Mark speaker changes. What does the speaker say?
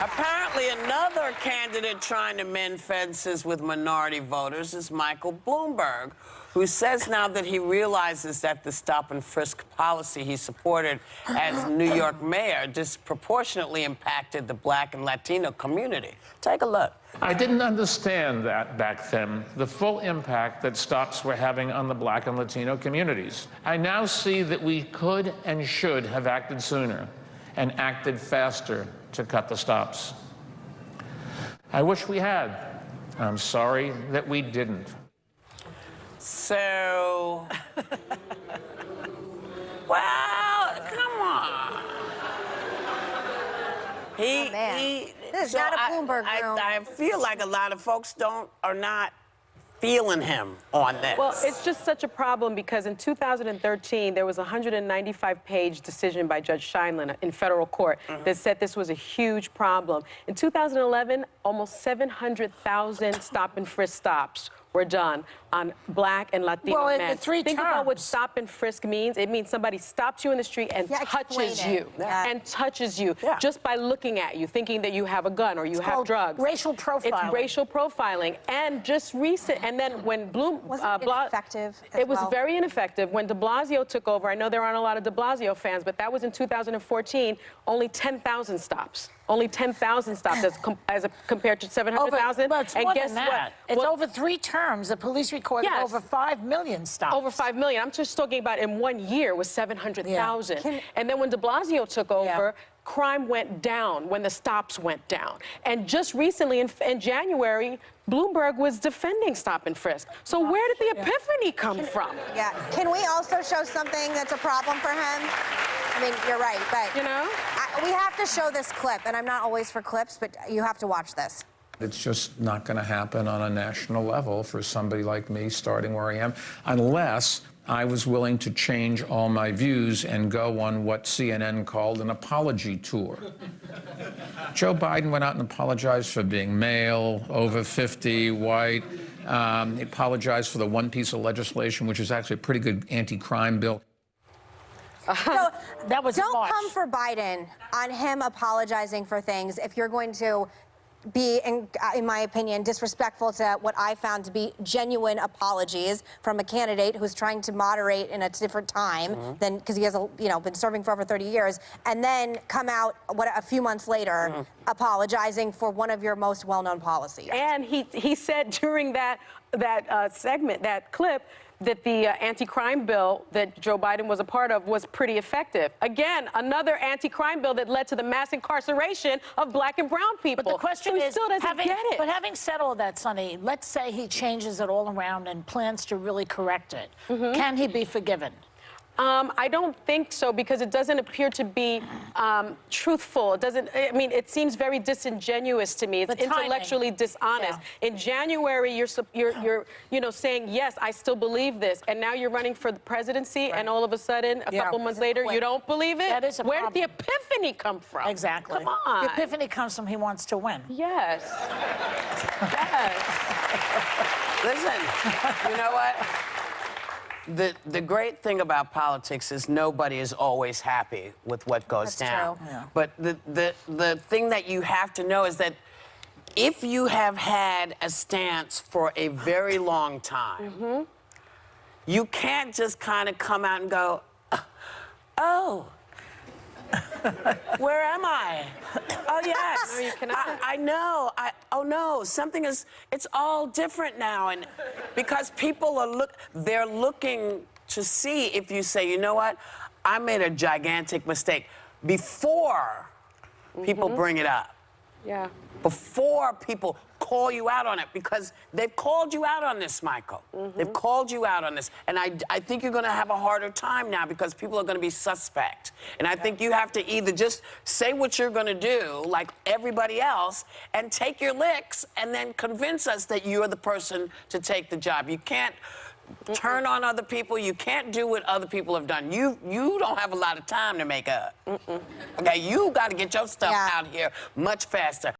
Speaker 1: Apparently, another candidate trying to mend fences with minority voters is Michael Bloomberg, who says now that he realizes that the stop-and-frisk policy he supported as New York mayor disproportionately impacted the Black and Latino community. Take a look.
Speaker 2: I didn't understand that back then, the full impact that stops were having on the Black and Latino communities. I now see that we could and should have acted sooner and acted faster to cut the stops. I wish we had. I'm sorry that we didn't.
Speaker 1: So, well, come on.
Speaker 3: This is not a Bloomberg room.
Speaker 1: I feel like a lot of folks are not feeling him on this.
Speaker 4: Well, it's just such a problem because in 2013, there was a 195-page decision by Judge Scheindlin in federal court that said this was a huge problem. In 2011, almost 700,000 stop-and-frisk stops were done on Black and Latino men.
Speaker 3: in the three
Speaker 4: Think
Speaker 3: terms.
Speaker 4: about what stop and frisk means. It means somebody stops you in the street and touches you. And touches you just by looking at you, thinking that you have a gun or you have drugs.
Speaker 3: Racial profiling.
Speaker 4: It's racial profiling. And just recent, and then when
Speaker 3: Wasn't it ineffective as
Speaker 4: it was
Speaker 3: well?
Speaker 4: very ineffective. When de Blasio took over, I know there aren't a lot of de Blasio fans, but that was in 2014, only 10,000 stops. Only 10,000 stops compared to 700,000.
Speaker 5: Well, it's more than that. It's over 3 terms. The police recorded
Speaker 4: Yes.
Speaker 5: over 5 million stops.
Speaker 4: Over 5 million. I'm just talking about in 1 year was 700,000. And then when de Blasio took over, crime went down when the stops went down. And just recently, in January, Bloomberg was defending stop and frisk. So where did the epiphany come from?
Speaker 3: Yeah. Can we also show something that's a problem for him? I mean, you're right, but
Speaker 4: You know?
Speaker 3: we have to show this clip, and I'm not always for clips, but you have to watch this.
Speaker 6: It's just not going to happen on a national level for somebody like me starting where I am, unless I was willing to change all my views and go on what CNN called an apology tour. Joe Biden went out and apologized for being male, over 50, white. He apologized for the one piece of legislation, which is actually a pretty good anti-crime bill.
Speaker 3: So
Speaker 5: That was
Speaker 3: don't
Speaker 5: March.
Speaker 3: come for Biden on him apologizing for things if you're going to be, in my opinion, disrespectful to what I found to be genuine apologies from a candidate who's trying to moderate in a different time than because he has been serving for over 30 years, and then come out a few months later apologizing for one of your most well-known policies.
Speaker 4: And he said during that segment, that clip, that the anti-crime bill that Joe Biden was a part of was pretty effective. Again, another anti-crime bill that led to the mass incarceration of Black and brown people.
Speaker 5: But the question
Speaker 4: so he
Speaker 5: is,
Speaker 4: still doesn't get it.
Speaker 5: But having said all that, Sonny, let's say he changes it all around and plans to really correct it. Can he be forgiven?
Speaker 4: I don't think so, because it doesn't appear to be truthful. It doesn't. I mean, it seems very disingenuous to me. It's intellectually dishonest. In January, you're saying, yes, I still believe this, and now you're running for the presidency, and all of a sudden, a couple months later, you don't believe it.
Speaker 5: That is a
Speaker 4: Where
Speaker 5: problem.
Speaker 4: did the epiphany come from?
Speaker 5: Exactly.
Speaker 4: Come on.
Speaker 5: The epiphany comes from he wants to win.
Speaker 4: Yes. Yes.
Speaker 1: Listen, you know what? The great thing about politics is nobody is always happy with what goes down.
Speaker 3: That's true.
Speaker 5: Yeah.
Speaker 1: But the thing that you have to know is that if you have had a stance for a very long time, you can't just kind of come out and go, oh, where am I? Oh, yes.
Speaker 4: No, you cannot.
Speaker 1: I know. Oh, no, it's all different now. And because people they're looking to see if you say, you know what, I made a gigantic mistake before people bring it up.
Speaker 4: Yeah.
Speaker 1: Before people call you out on it, because they've called you out on this, Michael. They've called you out on this. And I think you're going to have a harder time now because people are going to be suspect. And I think you have to either just say what you're going to do, like everybody else, and take your licks and then convince us that you're the person to take the job. You can't turn on other people. You can't do what other people have done. You don't have a lot of time to make up. Okay, you got to get your stuff out here much faster.